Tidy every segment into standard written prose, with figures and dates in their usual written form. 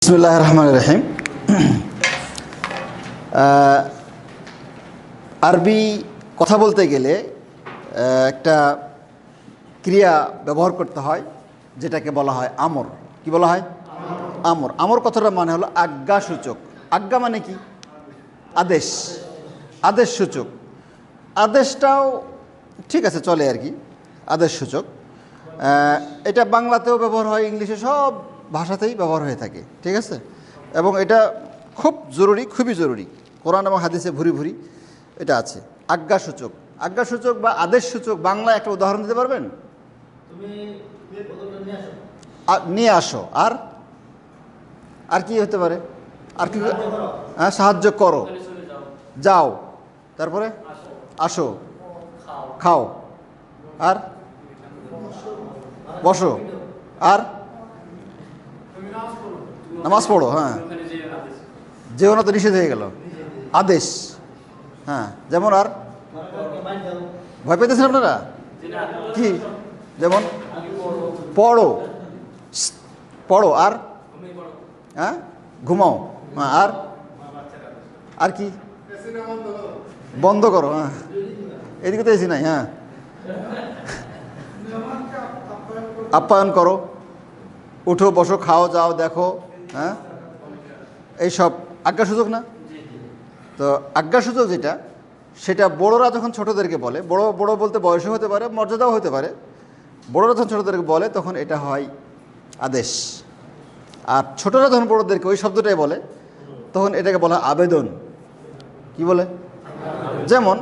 বিসমিল্লাহির রহমানির রহিম। আরবি কথা বলতে গেলে একটা ক্রিয়া ব্যবহার করতে হয় যেটাকে বলা হয় আমর। কি বলা হয়? আমর। আমর কথাটার মানে হলো আজ্ঞাসূচক। আজ্ঞা মানে কি? আদেশ, আদেশ সূচক। আদেশটাও ঠিক আছে, চলে আর কি, আদেশ সূচক। এটা বাংলাতেও ব্যবহার হয়, ইংলিশে, সব ভাষাতেই ব্যবহার হয়ে থাকে, ঠিক আছে। এবং এটা খুব জরুরি, খুবই জরুরি। কোরআন এবং হাদিসে ভুরি ভুরি এটা আছে। আজ্ঞাসূচক, আজ্ঞাসূচক বা আদেশ সূচক বাংলায় একটা উদাহরণ দিতে পারবেন? নিয়ে আসো। আর আর কি হতে পারে? আর কি? হ্যাঁ, সাহায্য করো, যাও, তারপরে আসো, খাও, আর বসো, আর নামাজ পড়ো। হ্যাঁ, যেও না তো নিষেধ হয়ে গেল, আদেশ। হ্যাঁ, যেমন আর ভয় পেতেছেন আপনারা? কি? যেমন পড়ো, পড়ো, আর হ্যাঁ ঘুমাও, হ্যাঁ, আর আর কি? বন্ধ করো। হ্যাঁ, এদিকে তো এসি নাই। হ্যাঁ, আপ্যায়ন করো, উঠো, বসো, খাও, যাও, দেখো। হ্যাঁ, এইসব আজ্ঞাসূচক না? তো আজ্ঞাসূচক যেটা, সেটা বড়রা যখন ছোটদেরকে বলে, বড় বড় বলতে বয়সও হতে পারে, মর্যাদাও হতে পারে, বড়রা যখন ছোটদেরকে বলে তখন এটা হয় আদেশ। আর ছোটরা যখন বড়দেরকে ওই শব্দটাই বলে তখন এটাকে বলা হয় আবেদন। কি বলে? যেমন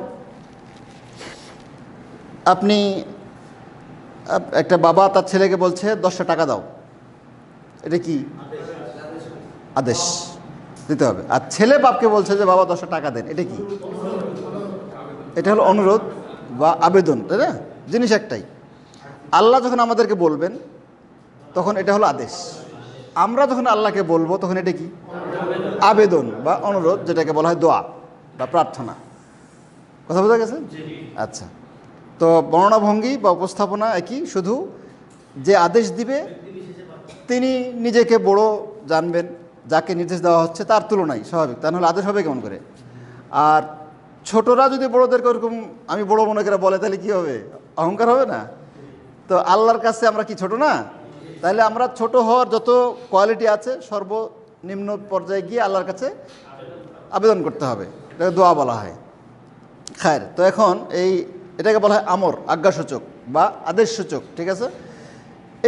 আপনি, একটা বাবা তার ছেলেকে বলছে 10টা টাকা দাও, এটা কি? আদেশ দিতে হবে। আর ছেলে বাপকে বলছে যে বাবা 10টা টাকা দেন, এটা কি? এটা হলো অনুরোধ বা আবেদন, তাই না? জিনিস একটাই। আল্লাহ যখন আমাদেরকে বলবেন তখন এটা হলো আদেশ। আমরা যখন আল্লাহকে বলবো তখন এটা কি? আবেদন বা অনুরোধ, যেটাকে বলা হয় দোয়া বা প্রার্থনা। কথা বোঝা গেছে? আচ্ছা, তো বর্ণনাভঙ্গি বা উপস্থাপনা একই, শুধু যে আদেশ দিবে তিনি নিজেকে বড় জানবেন, যাকে নির্দেশ দেওয়া হচ্ছে তার তুলনায়, স্বাভাবিক। তা নাহলে আদেশ হবে কেমন করে? আর ছোটরা যদি বড়োদেরকে ওরকম আমি বড় মনে করে বলে, তাহলে কী হবে? অহংকার হবে না? তো আল্লাহর কাছে আমরা কি ছোট না? তাহলে আমরা ছোট হওয়ার যত কোয়ালিটি আছে সর্বনিম্ন পর্যায়ে গিয়ে আল্লাহর কাছে আবেদন করতে হবে, এটাকে দোয়া বলা হয়। খায়ের। তো এখন এটাকে বলা হয় আমর, আজ্ঞাসূচক বা আদেশ সূচক, ঠিক আছে।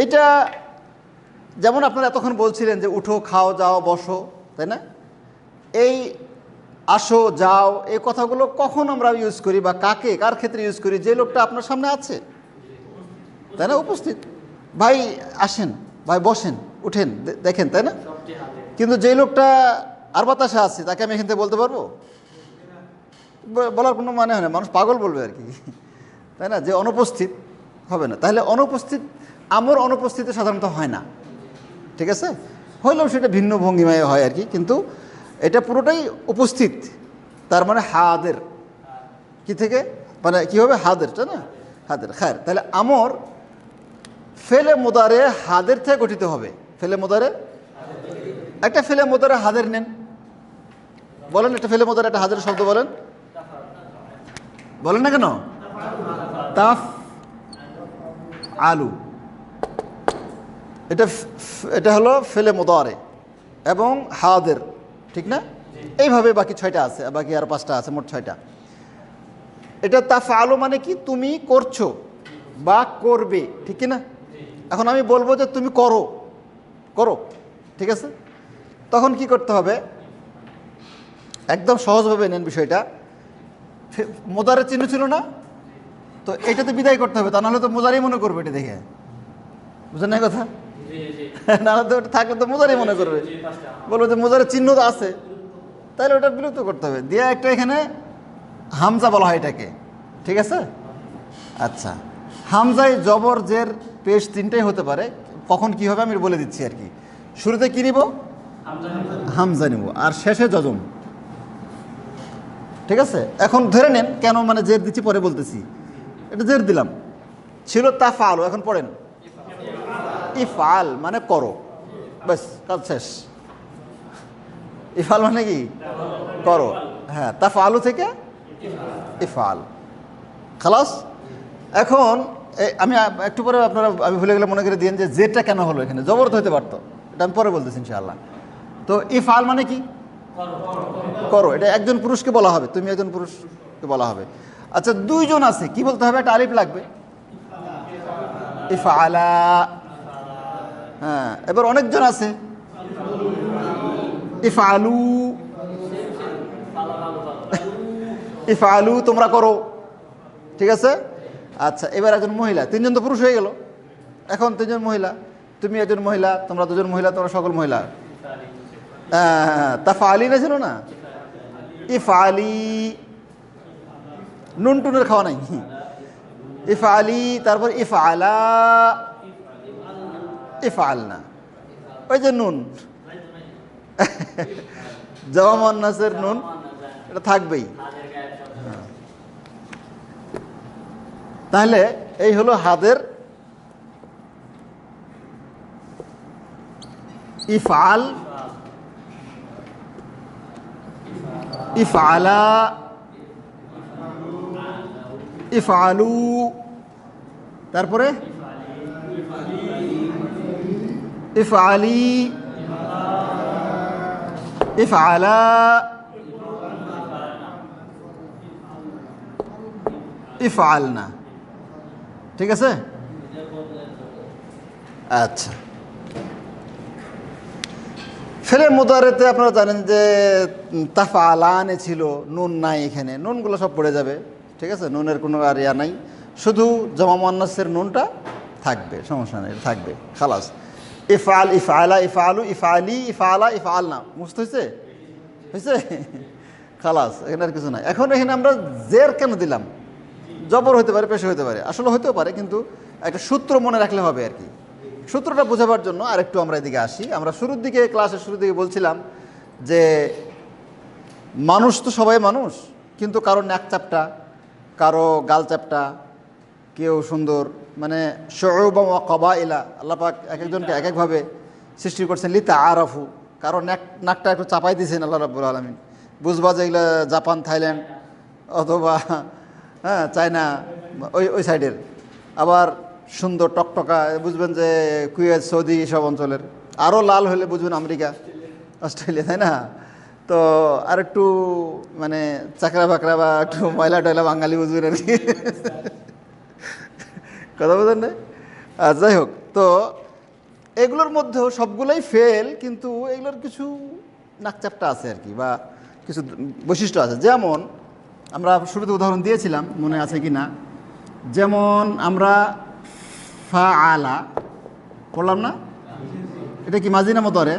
এটা যেমন আপনারা এতক্ষণ বলছিলেন যে উঠো, খাও, যাও, বসো, তাই না? এই আসো, যাও, এই কথাগুলো কখন আমরা ইউজ করি বা কাকে, কার ক্ষেত্রে ইউজ করি? যে লোকটা আপনার সামনে আছে, তাই না, উপস্থিত। ভাই আসেন, ভাই বসেন, উঠেন, দেখেন, তাই না? কিন্তু যে লোকটা আর বাতাসে আছে তাকে আমি এখান থেকে বলতে পারবো? বলার কোনো মানে হয় না, মানুষ পাগল বলবে আর কি, তাই না? যে অনুপস্থিত হবে না। তাহলে অনুপস্থিত, আমর অনুপস্থিতি সাধারণত হয় না, ঠিক আছে। হইলেও সেটা ভিন্ন ভঙ্গিমায় হয় আর কি, কিন্তু এটা পুরোটাই উপস্থিত। তার মানে হাদের, কি থেকে, মানে কী হবে? হাদের, তাই না? হাদের, খায়ের। তাহলে আমর ফেলে মোদারে হাদের থেকে গঠিত হবে। ফেলে মোদারে, একটা ফেলে মোদারে হাদের নেন, বলেন একটা ফেলে মোদারে একটা হাদের শব্দ বলেন, বলেন না কেন? তাফ আলু, এটা হলো ফেলে মোদারে এবং হাদের, ঠিক না? এইভাবে বাকি 6টা আছে, বাকি আর 5টা আছে, মোট 6টা। এটা তাফ আলু মানে কি? তুমি করছো বা করবে, ঠিক না? এখন আমি বলবো যে তুমি করো, করো, ঠিক আছে। তখন কি করতে হবে? একদম সহজভাবে নেন বিষয়টা। মোদারের চিহ্ন ছিল না, তো এটাতে বিদায় করতে হবে, তা নাহলে তো মোজারই মনে করবে এটা দেখে। বুঝলেন না কথা? নাহলে তো ওটা থাকলে তো মোজারই মনে করবে, বলবো যে মোজারের চিহ্ন তো আছে, তাহলে ওটা বিলুপ্ত করতে হবে। দিয়ে একটা এখানে হামজা বলা হয় এটাকে, ঠিক আছে। আচ্ছা, হামজায় জবর, জের, পেশ 3টাই হতে পারে। কখন কি হবে আমি বলে দিচ্ছি আর কি। শুরুতে কি নিব? হামজা নিব, আর শেষে জজম, ঠিক আছে। এখন ধরে নেন, কেন মানে জের দিচ্ছি পরে বলতেছি। এটা জের দিলাম, ছিল তাফআলু, এখন পড়েন ইফআল মানে করো, ব্যাস কাজ শেষ। ইফআল মানে কি করো, হ্যাঁ, তাফআলু থেকে ইফআল, খালাস। এখন আমি একটু পরে আপনারা, আমি ভুলে গেলে মনে করে দিন যে জেরটা কেন হলো এখানে, জবরদস্ত হতে পারতো, এটা আমি পরে বলতেছি ইনশাআল্লাহ। তো ইফআল মানে কি করো, এটা একজন পুরুষকে বলা হবে, তুমি একজন পুরুষকে বলা হবে। আচ্ছা, দুইজন আছে, কি বলতে হবে, একটা আলিফ লাগবে, ইফআলা। হ্যাঁ, এবার অনেকজন আছে, ইফআলু, ইফআলু তোমরা করো, ঠিক আছে। আচ্ছা, এবার একজন মহিলা, তিনজন তো পুরুষ হয়ে গেল, এখন তিনজন মহিলা, তুমি একজন মহিলা, তোমরা দুজন মহিলা, তোমরা সকল মহিলা। তাফআলি না ছিল না, ইফআলি, নুন টুনের খাওয়া নাই, ইফআলি, তারপর ইফআলা, ইফআলনা, ওই যে নুন জামা মুয়ান্নাসের নুন, এটা থাকবেই। তাহলে এই হলো হাদের ইফআল, ইফআলা, ইফআলু, তারপরে ইফআলি, ইফআলা, ইফআলনা, ঠিক আছে। আচ্ছা, ফেলে মুদারেতে আপনারা জানেন যে তাফআলানে ছিল, নুন নাই এখানে, নুনগুলো সব পড়ে যাবে, ঠিক আছে, নুনের কোনো আর ইয়া নাই, শুধু জামা মুয়ান্নাসের নুনটা থাকবে, সমস্যা নেই, থাকবে, খালাস। ইফআল, ইফআলা, ইফআলু, ইফআলি, ইফআলা, ইফআলনা, বুঝতে হয়েছে, হয়েছে, খালাস, এখানে আর কিছু নাই। এখন এখানে আমরা জের কেন দিলাম, জবর হতে পারে, পেশ হতে পারে, আসলে হতেও পারে, কিন্তু একটা সূত্র মনে রাখলে হবে আর কি। সূত্রটা বোঝাবার জন্য আরেকটু আমরা এদিকে আসি। আমরা শুরুর দিকে, ক্লাসের শুরুর দিকে বলছিলাম যে মানুষ তো সবাই মানুষ, কিন্তু কারো ন্যাক চাপটা, কারো গাল চাপটা, কেউ সুন্দর, মানে শুউবা ওয়া কবাইলা, আল্লাহ পাক এক একজনকে এক একভাবে সৃষ্টি করছেন, লিতা আরাফু, কারো নাকটা একটু চাপাই দিয়েছেন আল্লাহ রাব্বুল আলামিন, বুঝবা যে এগুলো জাপান, থাইল্যান্ড অথবা হ্যাঁ চায়না, ওই সাইডের। আবার সুন্দর টকটকা, বুঝবেন যে কুয়েত, সৌদি, এসব অঞ্চলের। আরও লাল হলে বুঝবেন আমেরিকা, অস্ট্রেলিয়া, তাই না। তো আর একটু মানে চাকরা বাকরা বা একটু ময়লা টয়লা বাঙালি বুঝবেন আর কি, কথা বোঝেন না। আর যাই হোক, তো এগুলোর মধ্যেও সবগুলোই ফেল, কিন্তু এগুলোর কিছু নাকচাপটা আছে আর কি, বা কিছু বৈশিষ্ট্য আছে। যেমন আমরা শুরুতে উদাহরণ দিয়েছিলাম, মনে আছে কি না, যেমন আমরা ফাআলা পড়লাম না, এটা কি মাজি না মুদারে?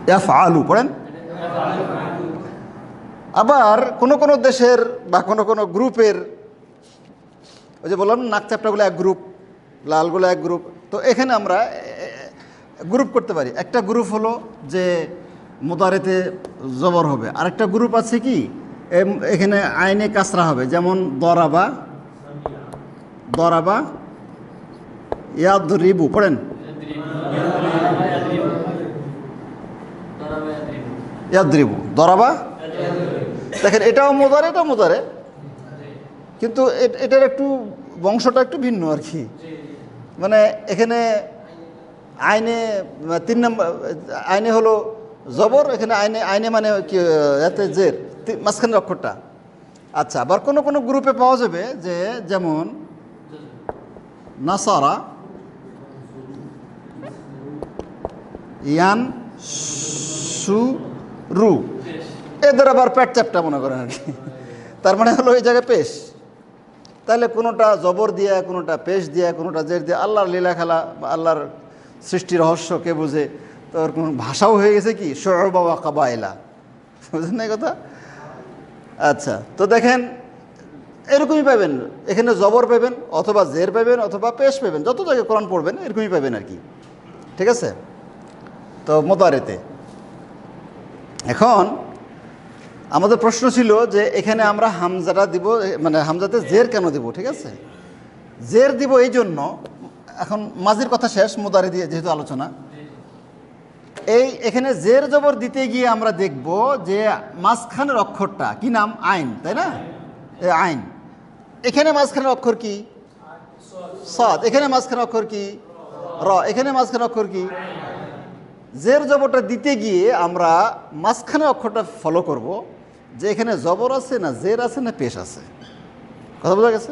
ইয়াফআলু পড়েন। আবার কোন দেশের বা কোন গ্রুপের, ওই যে বললাম নাকচাপটাগুলো এক গ্রুপ, লালগুলো এক গ্রুপ, তো এখানে আমরা গ্রুপ করতে পারি। একটা গ্রুপ হলো যে মুদারেতে জবর হবে, আরেকটা গ্রুপ আছে কি এখানে আইনে কাসরা হবে, যেমন দরাবা, দরাবা, ইয়াদরিবু পড়েন, ইয়াদরিবু, দরাবা। দেখেন এটাও মুদারে, এটাও মুদারে, কিন্তু এটার একটু বংশটা একটু ভিন্ন আর কি। মানে এখানে আইনে 3 নম্বর আইনে হলো জবর, এখানে আইনে মানে কি এতে জের, মাঝখানের অক্ষরটা। আচ্ছা, আবার কোনো গ্রুপে পাওয়া যাবে যে যেমন নাসারা, ইয়ান সুরু, এদের আবার পেট চ্যাপটা মনে করেন আর কি, তার মানে হলো এই জায়গায় পেশ। তাহলে কোনোটা জবর দিয়া, কোনোটা পেশ দিয়া, কোনোটা জের দিয়া, আল্লাহর লীলা খেলা বা আল্লাহর সৃষ্টি রহস্য কে বুঝে। তো ওর কোনো ভাষাও হয়ে গেছে কি শুউবা ওয়া কবাইলা, বুঝলেন না কথা। আচ্ছা, তো দেখেন এরকমই পাবেন, এখানে জবর পাবেন, অথবা জের পাবেন, অথবা পেশ পাবেন, যত জায়গায় কোরআন পড়বেন এরকমই পাবেন আর কি, ঠিক আছে। তো মুদারেতে এখন আমাদের প্রশ্ন ছিল যে এখানে আমরা হামজাটা দিব, মানে হামজাতে জের কেন দিব, ঠিক আছে। জের দিব এই জন্য, এখন মাজির কথা শেষ, মুদারি দিয়ে যেহেতু আলোচনা। এখানে জের জবর দিতে গিয়ে আমরা দেখব যে মাঝখানের অক্ষরটা কি নাম? আইন, তাই না? আইন। এখানে মাঝখানের অক্ষর কি? সাদ। এখানে মাঝখানের অক্ষর কি? র। এখানে মাঝখানের অক্ষর কি? জের জবরটা দিতে গিয়ে আমরা মাঝখানের অক্ষরটা ফলো করব যে এখানে জবর আছে না জের আছে না পেশ আছে। কথা বোঝা গেছে?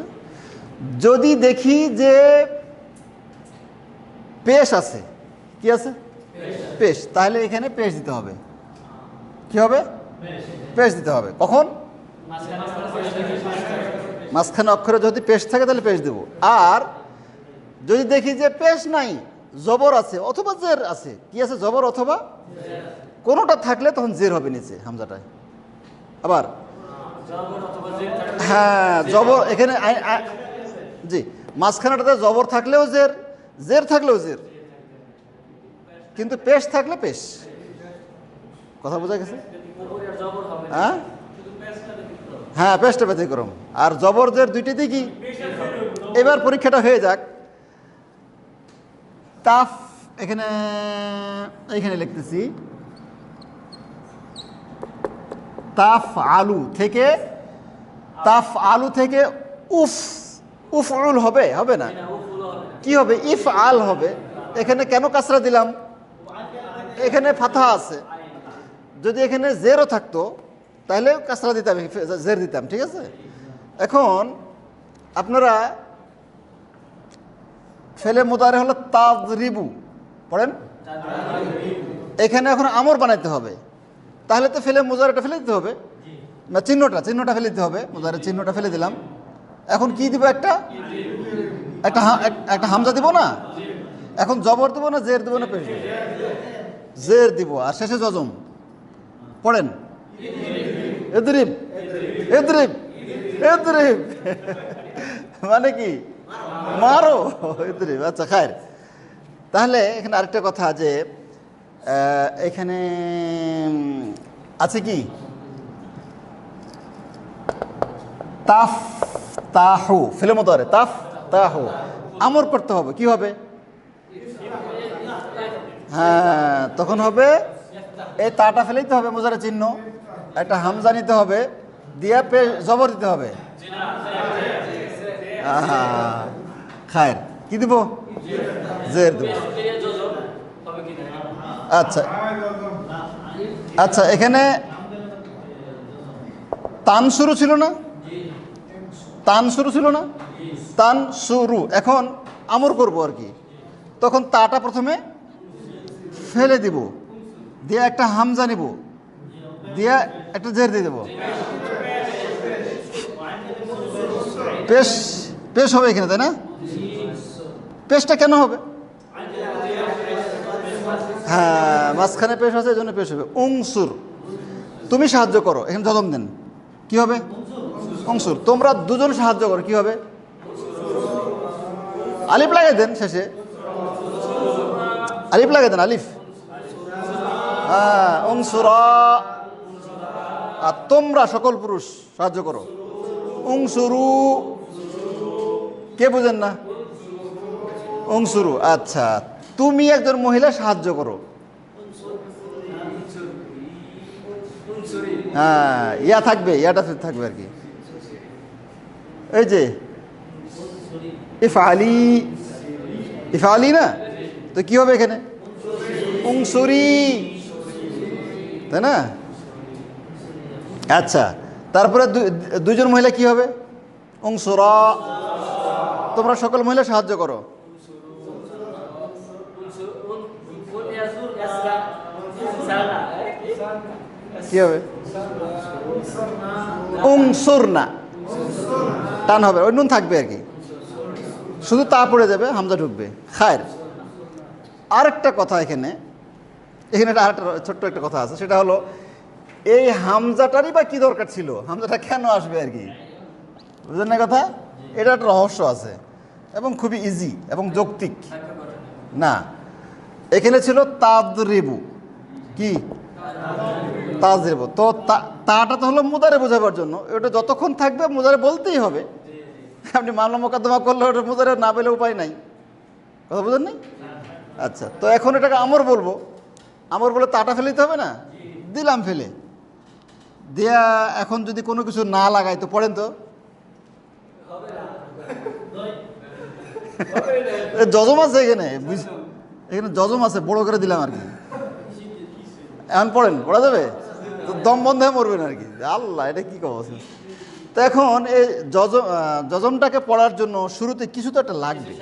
যদি দেখি যে পেশ আছে, কি আছে? পেশ, তাহলে এখানে পেশ দিতে হবে। কি হবে? পেশ দিতে হবে। কখন? মাঝখানে অক্ষরে যদি পেশ থাকে তাহলে পেশ দেব। আর যদি দেখি যে পেশ নাই, জবর আছে অথবা জের আছে, কি আছে? জবর অথবা কোনোটা থাকলে তখন জের হবে নিচে হামজাটায়। আবার হ্যাঁ, জবর এখানে জি, মাঝখানেটাতে জবর থাকলেও জের, জের থাকলেও জের, কিন্তু পেশ থাকলে পেশ। কথা বোঝা গেছে? হ্যাঁ হ্যাঁ, পেশটা ব্যতিক্রম। আর জবর জের দুইটাতেই কি? এবার পরীক্ষাটা হয়ে যাক। তাফ এখানে লিখতেছি তাফ আলু থেকে, তাফ আলু থেকে উফ, উফউল হবে? হবে না। কি হবে? ইফ আল হবে। এখানে কেন কাসরা দিলাম? এখানে ফাথা আছে। যদি এখানে জেরও থাকতো তাহলে কাসরা দিতাম, জের দিতাম। ঠিক আছে? এখন আপনারা ফেলে মুদারে হলো তাজরিবু, পড়েন। এখানে এখন আমর বানাইতে হবে, তাহলে তো ফেলে মুদারেটা ফেলে দিতে হবে না, চিহ্নটা ফেলে দিতে হবে। মুদারের চিহ্নটা ফেলে দিলাম। এখন কি দিব? একটা হামজা দিব না? এখন জবর দিব না জের দিব না পেশ দিব? জের দিব। আর শেষে জজম। পড়েন। এদরিব, এদরিব, এদরিব মানে কি? মারো, এদরিব। আচ্ছা, খায়ের। তাহলে এখানে আরেকটা কথা যে এখানে আছে কি? তাফ তাহু, ফেলে মুদারে তাফ তাহু, আমর করতে হবে। কি হবে? হ্যাঁ, তখন হবে এই তাটা ফেলে দিতে হবে, মুজারে চিহ্ন, একটা হামজা নিতে হবে, দিয়া জবর দিতে হবে। খায়ের। কি দিব? জের দেব। আচ্ছা আচ্ছা, এখানে তান শুরু ছিল না? তান শুরু ছিল না? তান শুরু। এখন আমর করব আর কি। তখন তাটা প্রথমে ফেলে দিব, দিয়ে একটা হামজা নিব, দিয়ে একটা জের দিয়ে দেব। পেশ, পেশ হবে এখানে, তাই না? পেশটা কেন হবে? হ্যাঁ, মাঝখানে পেশ আছে, এই জন্য পেশ হবে। উংসুর, তুমি সাহায্য করো। এখানে জজম দেন, কি হবে? উংসুর। তোমরা দুজন সাহায্য করো, কি হবে? আলিফ লাগিয়ে দেন শেষে, আলিফ লাগিয়ে দেন, আলিফ। হ্যাঁ, উংসুরা। আর তোমরা সকল পুরুষ সাহায্য করো। উংসুরু, কে বুঝেন না? উংসুরু। আচ্ছা, তুমি একজন মহিলা সাহায্য করো। হ্যাঁ, ইয়া থাকবে, ইয়াটা থাকবে আর কি। এই যে ইফআলি, ইফআলি না, তো কি হবে এখানে? উংসুরি, তাই না? আচ্ছা, তারপরে দুজন মহিলা কি হবে? উংসুরা, তোমরা সকল মহিলা সাহায্য করো। কি হবে? উংসুরনা, টান হবে, ওই নুন থাকবে আর কি, শুধু তা পড়ে যাবে, হামজা ঢুকবে। খায়ের। আরেকটা কথা এখানে একটা আরেকটা ছোট্ট একটা কথা আছে, সেটা হলো এই হামজাটারই বা কি দরকার ছিল? হামজাটা কেন আসবে আর কি? বুঝলেন না কথা? এটা একটা রহস্য আছে এবং খুবই ইজি এবং যৌক্তিক। না, এখানে ছিল তাদরিবু, কি? তাজরিবু। তো তাটা তো হলো মুদারে বোঝাবার জন্য, ওটা যতক্ষণ থাকবে মুদারে বলতেই হবে। আপনি মামলা মোকদ্দমা করলে ওটা মুদারে না পেলে উপায় নাই। কথা বুঝেন নাই? আচ্ছা, তো এখন এটাকে আমর বলবো, আমর বলে তাটা ফেলে দিতে হবে না? দিলাম ফেলে দিয়া, এখন যদি কোনো কিছু না লাগাই তো পড়েন তো যজম আছে এখানে, এখানে যজম আছে, বড় করে দিলাম আর কি। এখন পড়েন, পড়া যাবে তো? দম বন্ধ হয়ে মরবেন আর কি। আল্লাহ, এটা কি অবস্থা! তো এখন এই যজমটাকে পড়ার জন্য শুরুতে কিছু তো একটা লাগবে।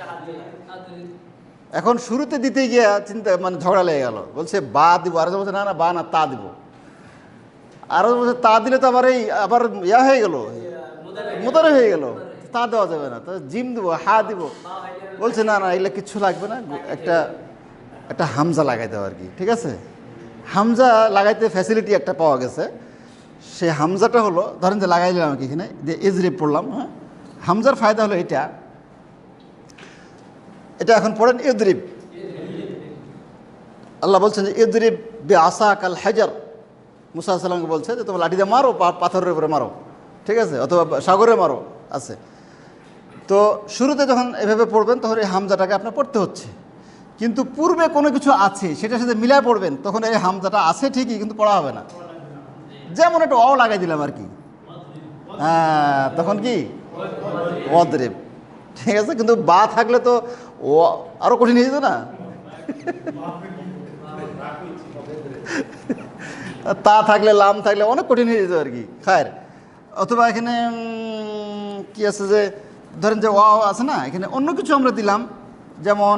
এখন শুরুতে দিতে গিয়া চিন্তা মানে ঝগড়া লেগে গেল, বলছে বা দিব, আর বলছে না না বা না তা দিব, আরো বলছে তা দিলে তো আবার এই আবার ইয়া হয়ে গেল, মোদারে হয়ে গেল, তা দেওয়া যাবে না, তো জিম দিব, হা দিব। বলছে না না, এগুলো কিচ্ছু লাগবে না, একটা একটা হামজা লাগাইতে হবে আর কি। ঠিক আছে, হামজা লাগাইতে ফ্যাসিলিটি একটা পাওয়া গেছে। সে হামজাটা হলো, ধরেন যে লাগাই দিলাম আর কি, এখানে যে ইজরিব পড়লাম। হ্যাঁ, হামজার ফায়দা হলো এটা, এটা এখন পড়েন ইদরিব। আল্লাহ বলছেন যে ইদরিব বে আসা কাল হাজার, মুসা সাল্লামকে বলছে যে তোমার লাঠি দিয়ে মারো, পাথরের উপরে মারো, ঠিক আছে, অথবা সাগরে মারো আছে। তো শুরুতে যখন এভাবে পড়বেন তখন এই হামজাটাকে আপনার পড়তে হচ্ছে, কিন্তু পূর্বে কোনো কিছু আছে সেটার সাথে মিলায় পড়বেন, তখন এই হামজাটা আছে ঠিকই, কিন্তু পড়া হবে না। যেমন একটা অ লাগাই দিলাম আর কি, হ্যাঁ, তখন কি অদ্রেব, ঠিক আছে। কিন্তু বা থাকলে তো ও আরো কঠিন হয়ে যেত না? তা থাকলে, লাম থাকলে অনেক কঠিন হয়ে যেত আর কি, খায়ের। অথবা এখানে কি আছে যে, ধরেন যে ওয়া আছে না, এখানে অন্য কিছু আমরা দিলাম, যেমন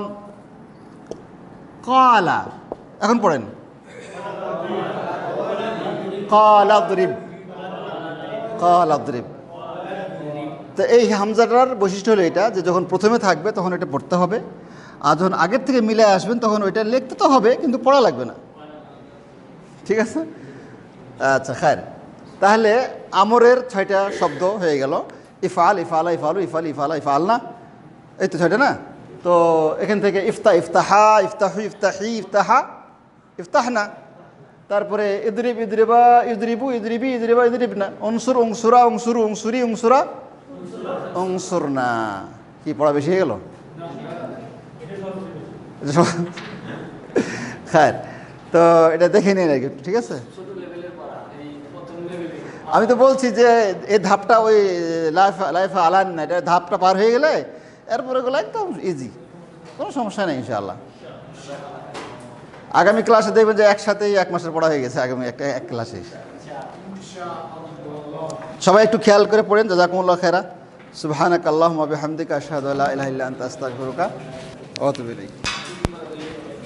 কালা। এখন পড়েন কালাদ্রিব, কালাদ্রিব। তো এই হামজাটার বৈশিষ্ট্য হলো এটা, যে যখন প্রথমে থাকবে তখন এটা পড়তে হবে, আর যখন আগের থেকে মিলে আসবেন তখন ওইটা লিখতে তো হবে, কিন্তু পড়া লাগবে না। ঠিক আছে, আচ্ছা খায়ের। তাহলে আমরের 6টা শব্দ হয়ে গেল, ইফাল, ইফালা, ইফালু, ইফাল, ইফালা, ইফাল না, এই তো 6টা না? তো এখান থেকে ইফতা, ইফতাহা, ইফতাহু, ইফতাহি, ইফতাহা, ইফতাহনা। তারপরে ইদরিব, ইদরিবা, ইদরিবু, ইদরিবি, ইদরিবা, ইদরিবনা। অংসুর, অংসুরা, অংসুরু, অংসুরি, অংসুরা, অংসুরনা। কি পড়া বেশি হয়ে গেল? খায়ের। তো এটা দেখে নিন আর কি, ঠিক আছে। আমি তো বলছি যে এই ধাপটা ওই লাইফ আলান না, এটা ধাপটা পার হয়ে গেলে এরপরে গুলো একদম ইজি, কোনো সমস্যা নেই ইনশাআল্লাহ। আগামী ক্লাসে দেখবেন যে একসাথেই 1 মাসের পড়া হয়ে গেছে, আগামী এক ক্লাসে। সবাই একটু খেয়াল করে পড়েন। জাযাকুমুল্লাহু খায়রা। সুবহানাকাল্লাহুম্মা বিহামদিকা আশহাদু আল্লা ইলাহা ইল্লা আনতা আস্তাগফিরুকা ওয়া আতুবু ইলাইক।